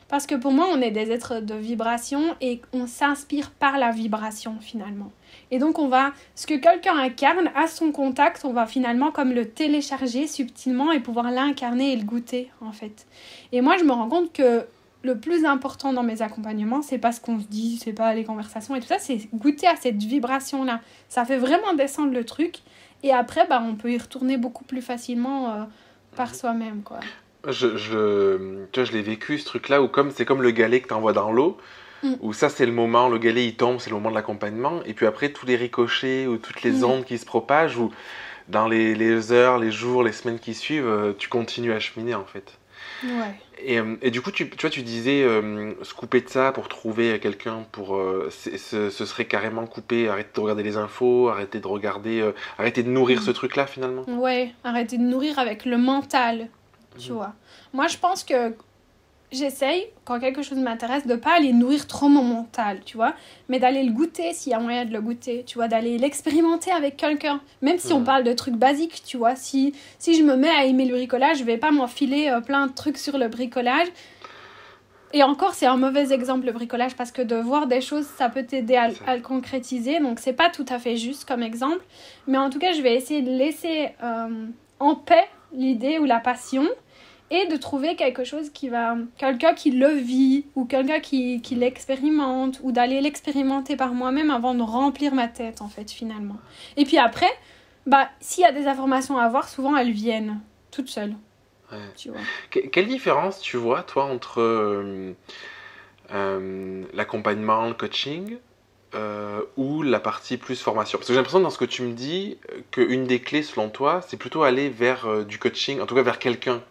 Parce que pour moi, on est des êtres de vibration et on s'inspire par la vibration finalement. Et donc ce que quelqu'un incarne à son contact, on va finalement comme le télécharger subtilement et pouvoir l'incarner et le goûter en fait. Et moi, je me rends compte que le plus important dans mes accompagnements, c'est pas ce qu'on se dit, c'est pas les conversations et tout ça, c'est goûter à cette vibration-là. Ça fait vraiment descendre le truc. Et après, on peut y retourner beaucoup plus facilement par soi-même, quoi. Tu vois, je l'ai vécu, ce truc-là, où c'est comme le galet que t'envoies dans l'eau, où ça, c'est le moment, le galet, il tombe, c'est le moment de l'accompagnement, et puis après, tous les ricochets, ou toutes les ondes qui se propagent, ou dans les heures, les jours, les semaines qui suivent, tu continues à cheminer, en fait. Ouais. Et du coup, tu vois, tu disais se couper de ça pour trouver quelqu'un ce serait carrément couper, arrêter de regarder les infos, arrêter de nourrir ce truc-là finalement. Ouais, arrêter de nourrir avec le mental, tu vois. Moi, je pense que j'essaye, quand quelque chose m'intéresse, de pas aller nourrir trop mon mental, tu vois, mais d'aller le goûter s'il y a moyen de le goûter, tu vois, d'aller l'expérimenter avec quelqu'un, même si on parle de trucs basiques, tu vois, si je me mets à aimer le bricolage, je vais pas m'enfiler plein de trucs sur le bricolage, et encore, c'est un mauvais exemple le bricolage, parce que de voir des choses, ça peut t'aider à le concrétiser, donc c'est pas tout à fait juste comme exemple, mais en tout cas, je vais essayer de laisser en paix l'idée ou la passion, et de trouver quelque chose quelqu'un qui le vit, ou quelqu'un qui l'expérimente, ou d'aller l'expérimenter par moi-même avant de remplir ma tête, en fait, finalement. Et puis après, s'il y a des informations à avoir, souvent elles viennent toutes seules. Ouais. Tu vois. Quelle différence tu vois, toi, entre l'accompagnement, le coaching, ou la partie plus formation? Parce que j'ai l'impression dans ce que tu me dis qu'une des clés selon toi, c'est plutôt aller vers du coaching, en tout cas vers quelqu'un,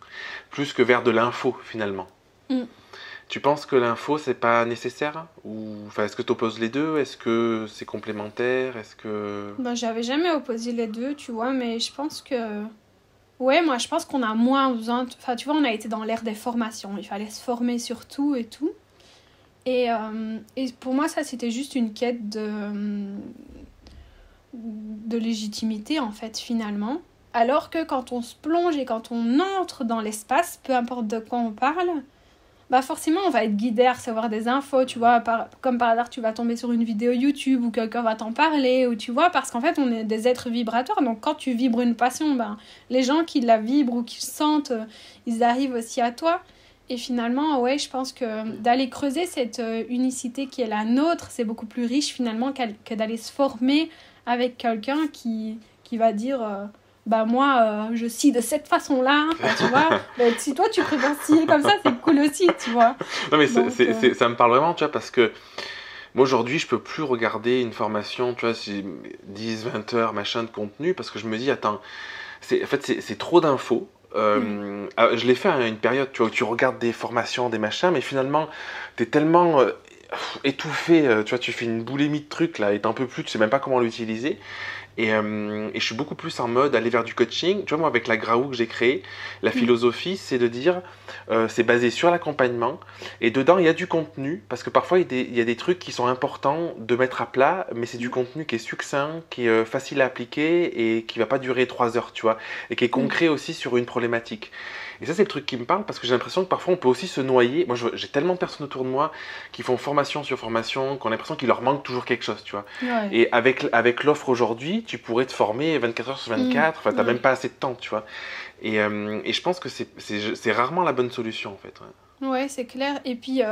plus que vers de l'info finalement. Tu penses que l'info c'est pas nécessaire? Est-ce que tu opposes les deux? Est-ce que c'est complémentaire? Est-ce que... J'avais jamais opposé les deux, tu vois, mais je pense que... Ouais, moi je pense qu'on a moins besoin... Enfin, tu vois, on a été dans l'ère des formations, il fallait se former sur tout et tout. Et pour moi, ça, c'était juste une quête de légitimité, en fait, finalement. Alors que quand on se plonge et quand on entre dans l'espace, peu importe de quoi on parle, forcément, on va être guidé à recevoir des infos, tu vois. Comme par hasard, tu vas tomber sur une vidéo YouTube ou quelqu'un va t'en parler, ou tu vois, parce qu'en fait, on est des êtres vibratoires. Donc, quand tu vibres une passion, les gens qui la vibrent ou qui sentent, ils arrivent aussi à toi. Et finalement, ouais, je pense que d'aller creuser cette unicité qui est la nôtre, c'est beaucoup plus riche finalement que d'aller se former avec quelqu'un qui va dire moi, je scie de cette façon-là, tu vois. Si toi, tu préfères scier comme ça, c'est cool aussi, tu vois. Non, mais ça me parle vraiment, tu vois, parce que moi, aujourd'hui, je peux plus regarder une formation, tu vois, 10-20 heures, machin, de contenu, parce que je me dis, attends, c'est trop d'infos. Je l'ai fait à une période, tu vois, où tu regardes des formations, des machins, mais finalement, t'es tellement étouffé, tu vois, tu fais une boulimie de trucs, là, et t'en peux plus, tu sais même pas comment l'utiliser. Et je suis beaucoup plus en mode aller vers du coaching. Tu vois, moi, avec la Graou que j'ai créée, la philosophie, c'est de dire, c'est basé sur l'accompagnement. Et dedans, il y a du contenu, parce que parfois, il y a des trucs qui sont importants de mettre à plat, mais c'est du contenu qui est succinct, qui est facile à appliquer et qui va pas durer 3 heures, tu vois, et qui est concret aussi sur une problématique. Et ça, c'est le truc qui me parle, parce que j'ai l'impression que parfois, on peut aussi se noyer. Moi, j'ai tellement de personnes autour de moi qui font formation sur formation, qui ont l'impression qu'il leur manque toujours quelque chose, tu vois. Ouais. Et avec l'offre aujourd'hui, tu pourrais te former 24 heures sur 24, enfin, t'as même pas assez de temps, tu vois. Et je pense que c'est rarement la bonne solution, en fait. Ouais, c'est clair. Et puis,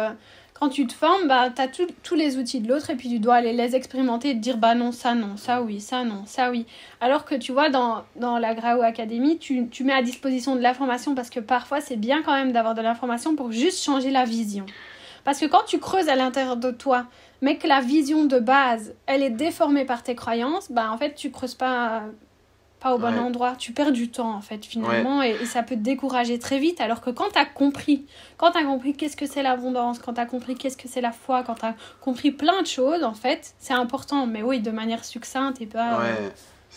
quand tu te formes, t'as tous les outils de l'autre et puis tu dois aller les expérimenter et te dire, non, ça oui, ça non, ça oui. Alors que tu vois, dans la Graou Academy, tu mets à disposition de l'information parce que parfois, c'est bien quand même d'avoir de l'information pour juste changer la vision. Parce que quand tu creuses à l'intérieur de toi, mais que la vision de base, elle est déformée par tes croyances, en fait, tu creuses pas au bon endroit. Tu perds du temps, en fait, finalement, et ça peut te décourager très vite. Alors que quand t'as compris qu'est-ce que c'est l'abondance, quand t'as compris qu'est-ce que c'est la foi, quand t'as compris plein de choses, en fait, c'est important. Mais oui, de manière succincte et pas...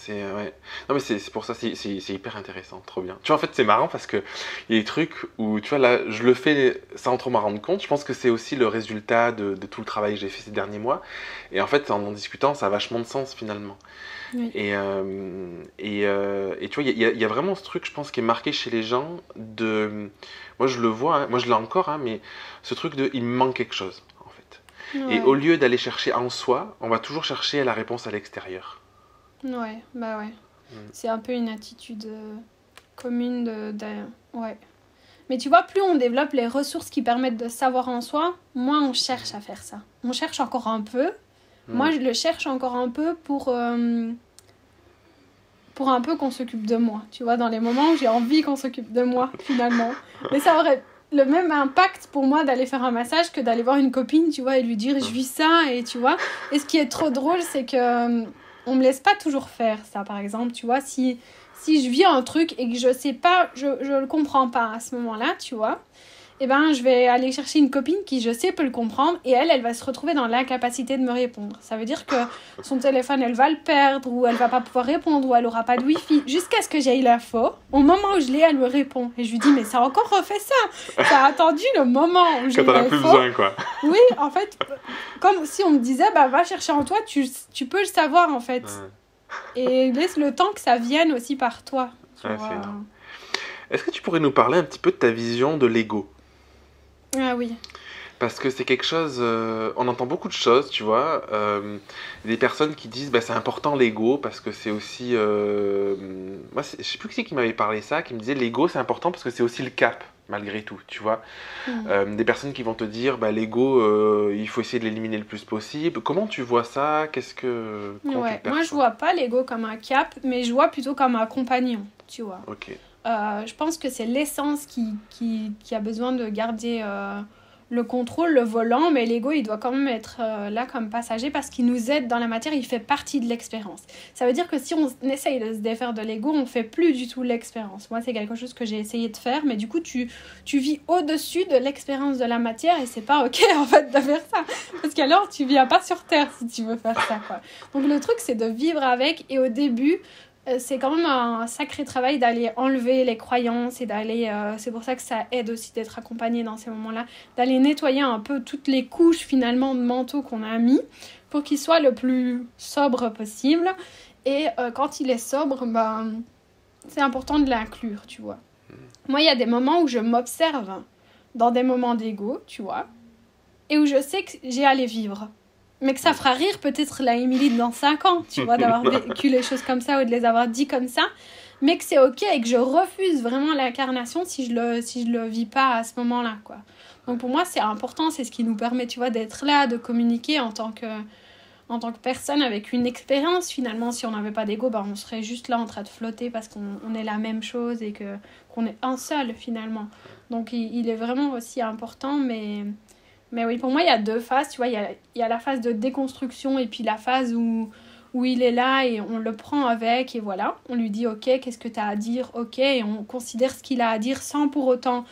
Ouais. Non, mais c'est pour ça, c'est hyper intéressant, trop bien. Tu vois, en fait, c'est marrant parce que il y a des trucs où, tu vois, là, je le fais sans trop m'en rendre compte. Je pense que c'est aussi le résultat de tout le travail que j'ai fait ces derniers mois. Et en fait, en discutant, ça a vachement de sens finalement. Oui. Et tu vois, il y a vraiment ce truc, je pense, qui est marqué chez les gens de. Moi, je le vois, hein, moi, je l'ai encore, hein, mais ce truc de il me manque quelque chose, en fait. Et au Ouais. lieu d'aller chercher en soi, on va toujours chercher la réponse à l'extérieur. Ouais, bah ouais. Mm. C'est un peu une attitude commune ouais. Mais tu vois, plus on développe les ressources qui permettent de savoir en soi, moins on cherche à faire ça. On cherche encore un peu. Moi, Mm. je le cherche encore un peu pour un peu qu'on s'occupe de moi. Tu vois, dans les moments où j'ai envie qu'on s'occupe de moi, finalement. Mais ça aurait le même impact pour moi d'aller faire un massage que d'aller voir une copine, tu vois, et lui dire je vis ça, et tu vois. Et ce qui est trop drôle, c'est que on me laisse pas toujours faire ça, par exemple, tu vois. Si je vis un truc et que je sais pas, je le comprends pas à ce moment-là, tu vois, eh ben, je vais aller chercher une copine qui, je sais, peut le comprendre et elle va se retrouver dans l'incapacité de me répondre. Ça veut dire que son téléphone, elle va le perdre ou elle va pas pouvoir répondre ou elle aura pas de wifi jusqu'à ce que j'aie l'info. Au moment où je l'ai, elle me répond. Et je lui dis, mais ça a encore refait ça. Ça a attendu le moment où j'ai Quand t'en as plus l'info. besoin, quoi. Oui, en fait, comme si on me disait, bah, va chercher en toi, tu peux le savoir, en fait. Ouais, Et laisse le temps que ça vienne aussi par toi. Tu ouais, vois. c'est énorme. Est-ce que tu pourrais nous parler un petit peu de ta vision de l'ego? Ah oui. Parce que c'est quelque chose, on entend beaucoup de choses, tu vois. Des personnes qui disent, bah, c'est important l'ego, parce que c'est aussi. Moi, je sais plus qui c'est qui m'avait parlé ça, qui me disait l'ego c'est important parce que c'est aussi le cap, malgré tout, tu vois. Des personnes qui vont te dire, bah, l'ego, il faut essayer de l'éliminer le plus possible. Comment tu vois ça? Comment tu le Ouais, moi je perçois? vois pas l'ego comme un cap, mais je vois plutôt comme un compagnon, tu vois. Ok. Je pense que c'est l'essence qui a besoin de garder le contrôle, le volant, mais l'ego il doit quand même être là comme passager parce qu'il nous aide dans la matière, il fait partie de l'expérience. Ça veut dire que si on essaye de se défaire de l'ego, on fait plus du tout l'expérience. Moi c'est quelque chose que j'ai essayé de faire, mais du coup tu vis au-dessus de l'expérience de la matière et c'est pas ok en fait de faire ça. Parce qu'alors tu viens pas sur Terre si tu veux faire ça quoi. Donc le truc c'est de vivre avec et au début c'est quand même un sacré travail d'aller enlever les croyances et d'aller c'est pour ça que ça aide aussi d'être accompagné dans ces moments-là, d'aller nettoyer un peu toutes les couches finalement de manteau qu'on a mis pour qu'il soit le plus sobre possible et quand il est sobre ben, c'est important de l'inclure tu vois. Moi il y a des moments où je m'observe dans des moments d'ego tu vois et où je sais que j'ai à les vivre mais que ça fera rire peut-être la Émilie dans 5 ans, tu vois, d'avoir vécu les choses comme ça ou de les avoir dit comme ça, mais que c'est ok et que je refuse vraiment l'incarnation si je le vis pas à ce moment-là, quoi. Donc pour moi, c'est important, c'est ce qui nous permet, tu vois, d'être là, de communiquer en tant que personne avec une expérience. Finalement, si on n'avait pas d'ego, bah, on serait juste là en train de flotter parce qu'on est la même chose et qu'on est un seul, finalement. Donc il est vraiment aussi important, mais oui, pour moi, il y a 2 phases, tu vois, il y a la phase de déconstruction et puis la phase où il est là et on le prend avec et voilà, on lui dit ok, qu'est-ce que tu as à dire, ok, et on considère ce qu'il a à dire sans pour autant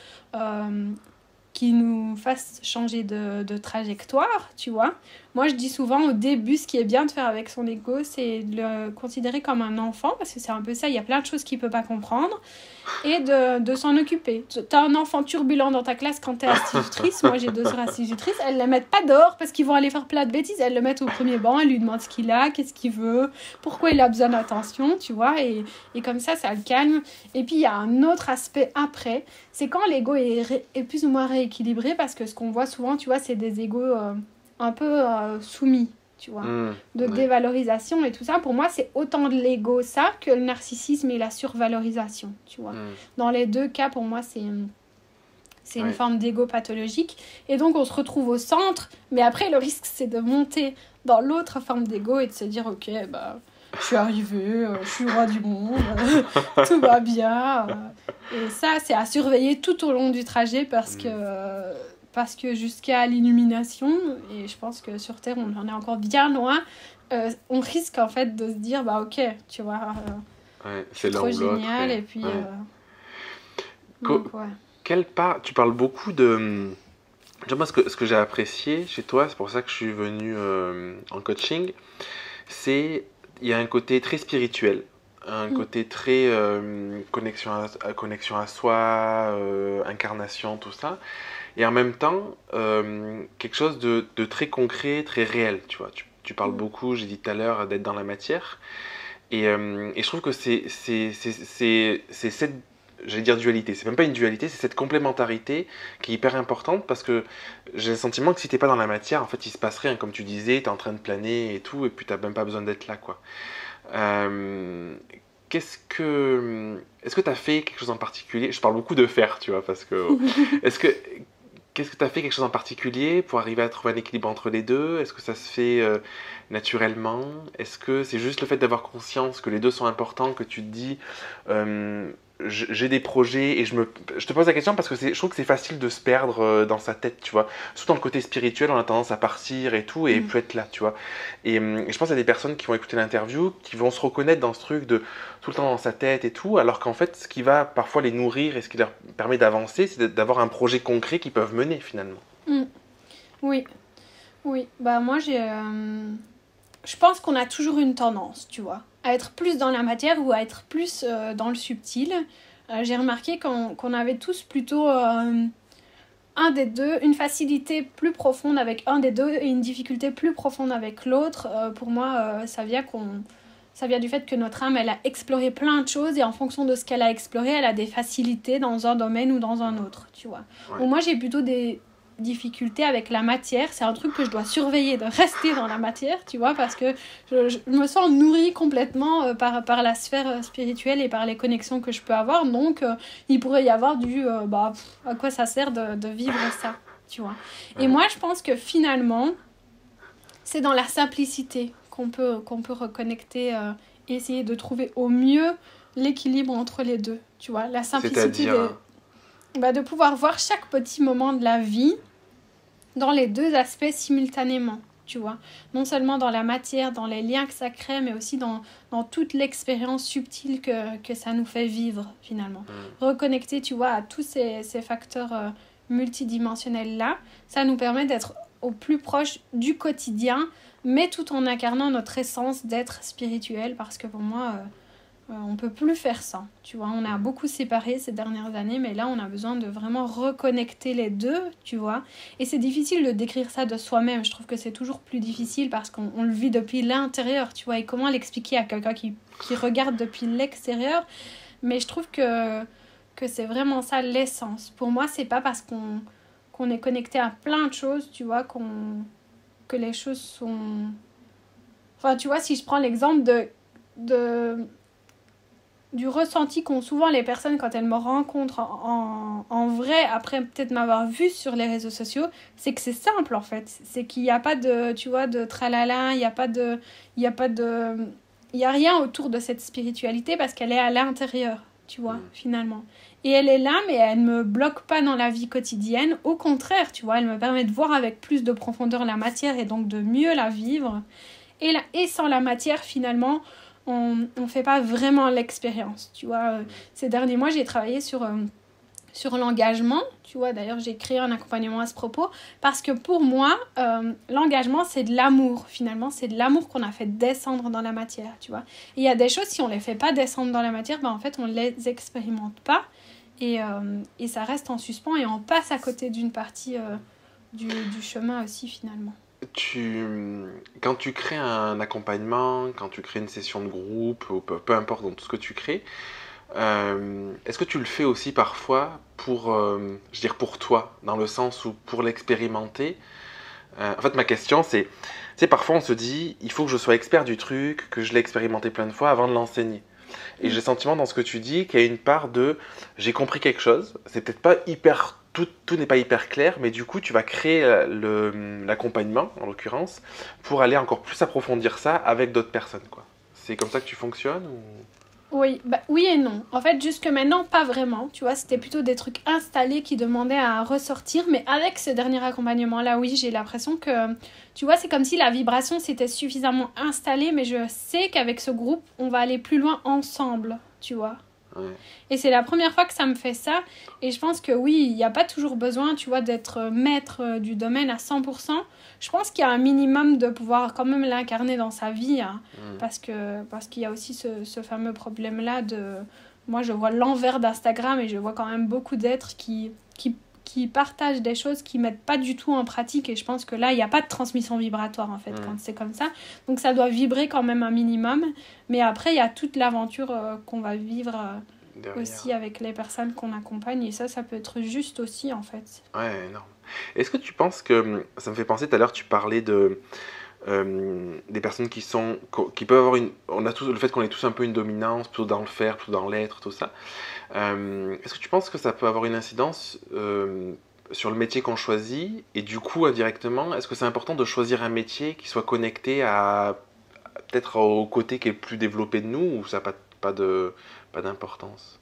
qu'il nous fasse changer de trajectoire, tu vois. Moi, je dis souvent au début, ce qui est bien de faire avec son ego, c'est de le considérer comme un enfant, parce que c'est un peu ça, il y a plein de choses qu'il ne peut pas comprendre, et de s'en occuper. Tu as un enfant turbulent dans ta classe quand tu es institutrice, moi j'ai 2 sœurs institutrices, elles ne les mettent pas dehors parce qu'ils vont aller faire plein de bêtises, elles le mettent au premier banc, elles lui demandent ce qu'il a, qu'est-ce qu'il veut, pourquoi il a besoin d'attention, tu vois, et comme ça le calme. Et puis il y a un autre aspect après, c'est quand l'ego est plus ou moins rééquilibré, parce que ce qu'on voit souvent, tu vois, c'est des égos un peu soumis, tu vois, de Ouais. dévalorisation et tout ça. Pour moi, c'est autant de l'ego, ça, que le narcissisme et la survalorisation, tu vois. Dans les 2 cas, pour moi, c'est une Ouais. forme d'ego pathologique. Et donc, on se retrouve au centre, mais après, le risque, c'est de monter dans l'autre forme d'ego et de se dire, ok, bah, je suis arrivée, je suis le roi du monde, tout va bien. Et ça, c'est à surveiller tout au long du trajet parce que jusqu'à l'illumination, et je pense que sur Terre, on en est encore bien loin, on risque en fait de se dire, bah ok, tu vois, Ouais, je c'est suis l'un trop ou l'autre. génial, et puis... Ouais. donc, ouais. Quelle part, tu parles beaucoup de. Tu vois, moi, ce que j'ai apprécié chez toi, c'est pour ça que je suis venu en coaching, c'est il y a un côté très spirituel, un côté très connexion à soi, incarnation, tout ça. Et en même temps, quelque chose de très concret, très réel, tu vois. Tu parles beaucoup, j'ai dit tout à l'heure, d'être dans la matière. Et je trouve que c'est cette, j'allais dire dualité, c'est même pas une dualité, c'est cette complémentarité qui est hyper importante parce que j'ai le sentiment que si t'es pas dans la matière, en fait, il se passe rien, comme tu disais, t'es en train de planer et tout, et puis t'as même pas besoin d'être là, quoi. Euh, est-ce que t'as fait quelque chose en particulier? Je parle beaucoup de faire, tu vois, parce que, est-ce que, qu'est-ce que t'as fait quelque chose en particulier pour arriver à trouver un équilibre entre les deux? Est-ce que ça se fait naturellement? Est-ce que c'est juste le fait d'avoir conscience que les deux sont importants, que tu te dis, euh, j'ai des projets et je te pose la question parce que je trouve que c'est facile de se perdre dans sa tête, tu vois. Surtout dans le côté spirituel, on a tendance à partir et tout et plus être là, tu vois. Et je pense à des personnes qui vont écouter l'interview, qui vont se reconnaître dans ce truc de tout le temps dans sa tête et tout, alors qu'en fait, ce qui va parfois les nourrir et ce qui leur permet d'avancer, c'est d'avoir un projet concret qu'ils peuvent mener finalement. Mm. Oui, oui. Bah moi je pense qu'on a toujours une tendance, tu vois, à être plus dans la matière ou à être plus dans le subtil. J'ai remarqué qu'on avait tous plutôt un des deux, une facilité plus profonde avec un des deux et une difficulté plus profonde avec l'autre. Pour moi, ça vient du fait que notre âme, elle a exploré plein de choses et en fonction de ce qu'elle a exploré, elle a des facilités dans un domaine ou dans un autre, tu vois. Ouais. Bon, moi, j'ai plutôt des difficultés avec la matière. C'est un truc que je dois surveiller, de rester dans la matière, tu vois, parce que je me sens nourrie complètement par la sphère spirituelle et par les connexions que je peux avoir. Donc, il pourrait y avoir à quoi ça sert de vivre ça, tu vois. Et Ouais. moi, je pense que finalement, c'est dans la simplicité qu'on peut reconnecter et essayer de trouver au mieux l'équilibre entre les deux, tu vois. La simplicité C'est-à-dire, de pouvoir voir chaque petit moment de la vie dans les deux aspects simultanément, tu vois. Non seulement dans la matière, dans les liens que ça crée, mais aussi dans toute l'expérience subtile que ça nous fait vivre, finalement. Reconnecter, tu vois, à tous ces facteurs multidimensionnels-là, ça nous permet d'être au plus proche du quotidien, mais tout en incarnant notre essence d'être spirituel, parce que pour moi, on peut plus faire ça, tu vois. On a beaucoup séparé ces dernières années, mais là, on a besoin de vraiment reconnecter les deux, tu vois. Et c'est difficile de décrire ça de soi-même. Je trouve que c'est toujours plus difficile parce qu'on le vit depuis l'intérieur, tu vois. Et comment l'expliquer à quelqu'un qui regarde depuis l'extérieur? Mais je trouve que c'est vraiment ça l'essence. Pour moi, c'est pas parce qu'on est connecté à plein de choses, tu vois, que les choses sont... Enfin, tu vois, si je prends l'exemple du ressenti qu'ont souvent les personnes quand elles me rencontrent en vrai, après peut-être m'avoir vu sur les réseaux sociaux, c'est que c'est simple en fait. C'est qu'il n'y a pas de, tu vois, de tralala, il n'y a rien autour de cette spiritualité parce qu'elle est à l'intérieur, tu vois, finalement. Et elle est là, mais elle ne me bloque pas dans la vie quotidienne. Au contraire, tu vois, elle me permet de voir avec plus de profondeur la matière et donc de mieux la vivre. Et sans la matière, finalement, on ne fait pas vraiment l'expérience, tu vois. Ces derniers mois, j'ai travaillé sur l'engagement, tu vois. D'ailleurs, j'ai créé un accompagnement à ce propos, parce que pour moi, l'engagement, c'est de l'amour, finalement. C'est de l'amour qu'on a fait descendre dans la matière, tu vois. Et il y a des choses, si on ne les fait pas descendre dans la matière, en fait, on ne les expérimente pas. Et ça reste en suspens et on passe à côté d'une partie du chemin aussi, finalement. Quand tu crées un accompagnement, quand tu crées une session de groupe, ou peu importe dans tout ce que tu crées, est-ce que tu le fais aussi parfois pour, je veux dire pour toi, dans le sens où pour l'expérimenter? En fait, ma question c'est, tu sais, parfois on se dit, il faut que je sois expert du truc, que je l'ai expérimenté plein de fois avant de l'enseigner. Et j'ai le sentiment dans ce que tu dis qu'il y a une part de, j'ai compris quelque chose, c'est peut-être pas hyper... Tout n'est pas hyper clair, mais du coup, tu vas créer l'accompagnement, en l'occurrence, pour aller encore plus approfondir ça avec d'autres personnes, quoi. C'est comme ça que tu fonctionnes ou... Oui, oui et non. En fait, jusque maintenant, pas vraiment. Tu vois, c'était plutôt des trucs installés qui demandaient à ressortir. Mais avec ce dernier accompagnement-là, oui, j'ai l'impression que... Tu vois, c'est comme si la vibration s'était suffisamment installée. Mais je sais qu'avec ce groupe, on va aller plus loin ensemble, tu vois. Ouais. Et c'est la première fois que ça me fait ça. Et je pense que oui, il n'y a pas toujours besoin, tu vois, d'être maître du domaine à 100%. Je pense qu'il y a un minimum de pouvoir quand même l'incarner dans sa vie. Hein, parce qu'il y a aussi ce fameux problème-là de... Moi, je vois l'envers d'Instagram et je vois quand même beaucoup d'êtres qui partagent des choses qui ne mettent pas du tout en pratique. Et je pense que là, il n'y a pas de transmission vibratoire, en fait, quand c'est comme ça. Donc, ça doit vibrer quand même un minimum. Mais après, il y a toute l'aventure qu'on va vivre aussi avec les personnes qu'on accompagne. Et ça peut être juste aussi, en fait. Ouais, énorme. Est-ce que tu penses que... Ça me fait penser, tout à l'heure, tu parlais de... des personnes qui peuvent avoir une... On a tous le fait qu'on ait tous un peu une dominance, plutôt dans le faire, plutôt dans l'être, tout ça. Est-ce que tu penses que ça peut avoir une incidence sur le métier qu'on choisit? Et du coup, indirectement, est-ce que c'est important de choisir un métier qui soit connecté à peut-être au côté qui est le plus développé de nous, ou ça n'a pas d'importance?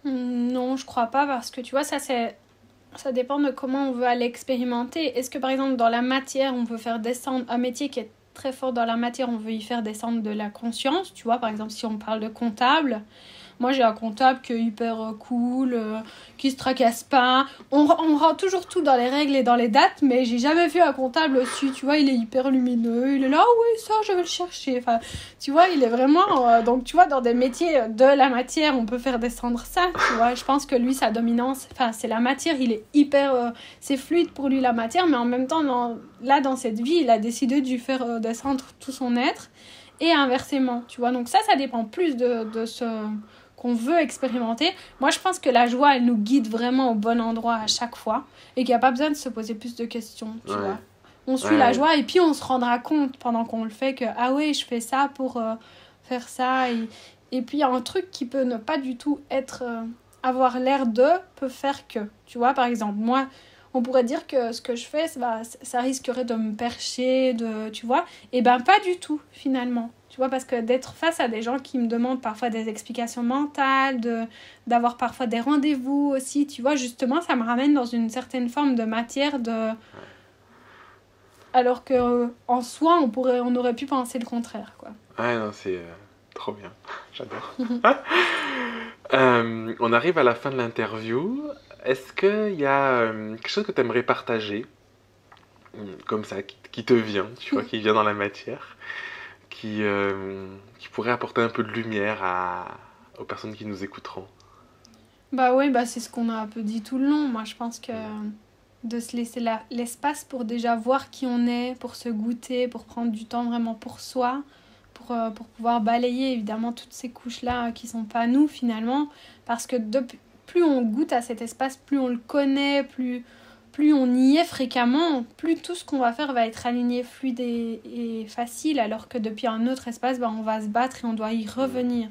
Non, je crois pas, parce que tu vois, ça dépend de comment on veut aller expérimenter. Est-ce que par exemple dans la matière, on veut faire descendre un métier qui est très fort dans la matière, on veut y faire descendre de la conscience, tu vois, par exemple si on parle de comptable. Moi, j'ai un comptable qui est hyper cool, qui se tracasse pas. On rend toujours tout dans les règles et dans les dates, mais j'ai jamais vu un comptable aussi, tu vois, il est hyper lumineux, il est là, oh oui, ça, je vais le chercher. Enfin, tu vois, il est vraiment... donc, tu vois, dans des métiers de la matière, on peut faire descendre ça, tu vois. Je pense que lui, sa dominance, enfin, c'est la matière, il est hyper... c'est fluide pour lui, la matière, mais en même temps, dans cette vie, il a décidé de lui faire descendre tout son être, et inversement, tu vois. Donc ça dépend plus de ce... qu'on veut expérimenter. Moi, je pense que la joie, elle nous guide vraiment au bon endroit à chaque fois et qu'il n'y a pas besoin de se poser plus de questions, tu vois. On suit la joie et puis on se rendra compte pendant qu'on le fait que, ah ouais, je fais ça pour faire ça. Et puis, il y a un truc qui peut ne pas du tout être... avoir l'air de, peut faire que. Tu vois, par exemple, moi, on pourrait dire que ce que je fais, ça risquerait de me percher, tu vois. Et ben, pas du tout, finalement. Tu vois, parce que d'être face à des gens qui me demandent parfois des explications mentales, d'avoir parfois des rendez-vous aussi, tu vois, justement, ça me ramène dans une certaine forme de matière alors que en soi, on aurait pu penser le contraire, quoi. Ouais, non, c'est trop bien. J'adore. On arrive à la fin de l'interview. Est-ce qu'il y a quelque chose que tu aimerais partager, comme ça, qui te vient, tu vois, qui vient dans la matière, qui pourrait apporter un peu de lumière aux personnes qui nous écouteront? Bah oui, c'est ce qu'on a un peu dit tout le long. Moi, je pense que de se laisser l'espace pour déjà voir qui on est, pour se goûter, pour prendre du temps vraiment pour soi, pour pouvoir balayer évidemment toutes ces couches-là qui sont pas nous finalement. Parce que plus on goûte à cet espace, plus on le connaît, plus on y est fréquemment, plus tout ce qu'on va faire va être aligné, fluide et facile, alors que depuis un autre espace, on va se battre et on doit y revenir.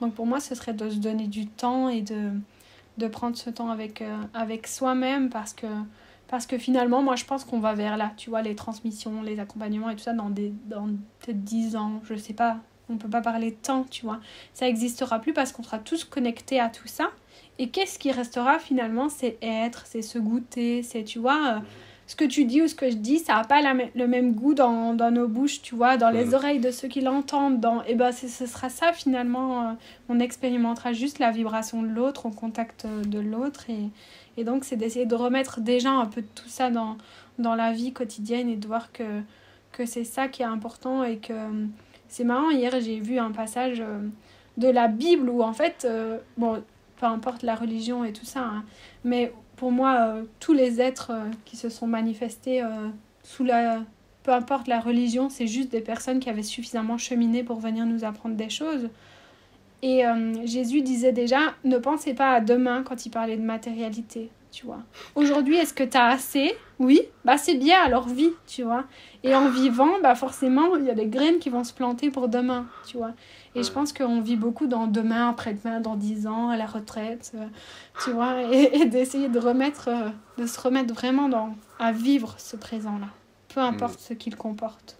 Donc pour moi, ce serait de se donner du temps et de prendre ce temps avec soi-même, parce que finalement, moi, je pense qu'on va vers là. Tu vois, les transmissions, les accompagnements et tout ça, dans peut-être 10 ans, je sais pas. On peut pas parler de temps, tu vois. Ça existera plus parce qu'on sera tous connectés à tout ça. Et qu'est-ce qui restera finalement? C'est être, c'est se goûter, c'est, tu vois... ce que tu dis ou ce que je dis, ça n'a pas le même goût dans nos bouches, tu vois, dans les oreilles de ceux qui l'entendent. Et ce sera ça finalement, on expérimentera juste la vibration de l'autre, au contact de l'autre. Et donc, c'est d'essayer de remettre déjà un peu de tout ça dans la vie quotidienne et de voir que c'est ça qui est important. Et que c'est marrant, hier j'ai vu un passage de la Bible où en fait, peu importe la religion et tout ça, hein, mais... Pour moi, tous les êtres qui se sont manifestés peu importe la religion, c'est juste des personnes qui avaient suffisamment cheminé pour venir nous apprendre des choses. Et Jésus disait déjà, ne pensez pas à demain quand il parlait de matérialité, tu vois. Aujourd'hui, est-ce que tu as assez? Oui, c'est bien, alors vis, tu vois. Et en vivant, forcément, il y a des graines qui vont se planter pour demain, tu vois. Et je pense qu'on vit beaucoup dans demain, après-demain, dans 10 ans, à la retraite, tu vois, et d'essayer de se remettre vraiment à vivre ce présent-là, peu importe ce qu'il comporte.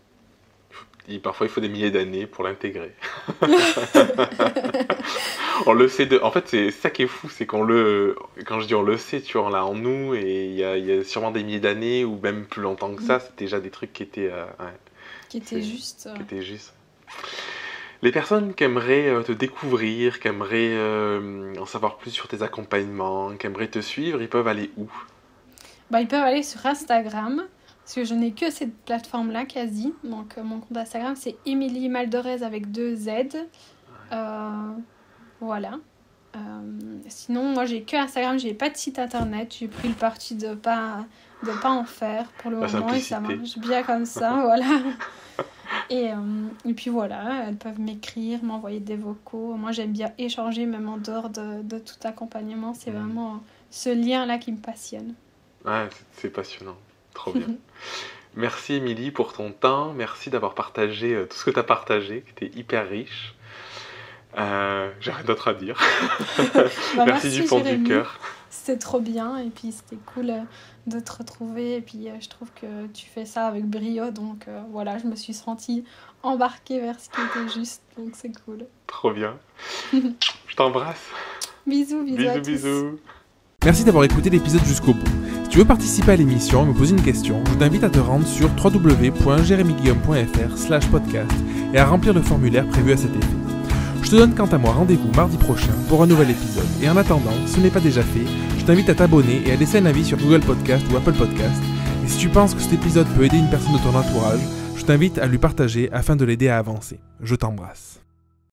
Et parfois, il faut des milliers d'années pour l'intégrer. On le sait en fait, c'est ça qui est fou, c'est quand je dis on le sait, tu vois, on l'a en nous, et il y a sûrement des milliers d'années, ou même plus longtemps que ça, c'est déjà des trucs qui étaient... Qui étaient justes. Qui étaient justes. Les personnes qui aimeraient te découvrir, qui aimeraient en savoir plus sur tes accompagnements, qui aimeraient te suivre, ils peuvent aller où? Ils peuvent aller sur Instagram, parce que je n'ai que cette plateforme-là quasi. Donc mon compte Instagram, c'est Émilie Maldorez avec 2 Z. Voilà. Sinon, moi, j'ai que Instagram, j'ai pas de site internet. J'ai pris le parti de pas en faire pour le moment et ça marche bien comme ça, voilà. Et puis voilà, elles peuvent m'écrire, m'envoyer des vocaux. Moi, j'aime bien échanger, même en dehors de tout accompagnement. C'est vraiment ce lien-là qui me passionne. Ouais, c'est passionnant. Trop bien. Merci, Émilie, pour ton temps. Merci d'avoir partagé tout ce que tu as partagé, qui était hyper riche. J'ai rien d'autre à dire. Merci du fond du cœur. C'était trop bien et puis c'était cool de te retrouver et puis je trouve que tu fais ça avec brio donc voilà, je me suis sentie embarquée vers ce qui était juste donc c'est cool. Trop bien. Je t'embrasse. Bisous à tous. Bisous. Merci d'avoir écouté l'épisode jusqu'au bout. Si tu veux participer à l'émission et me poser une question, je t'invite à te rendre sur www.jeremyguillaume.fr/podcast et à remplir le formulaire prévu à cet effet. Je te donne quant à moi rendez-vous mardi prochain pour un nouvel épisode. Et en attendant, si ce n'est pas déjà fait, je t'invite à t'abonner et à laisser un avis sur Google Podcast ou Apple Podcast. Et si tu penses que cet épisode peut aider une personne de ton entourage, je t'invite à lui partager afin de l'aider à avancer. Je t'embrasse.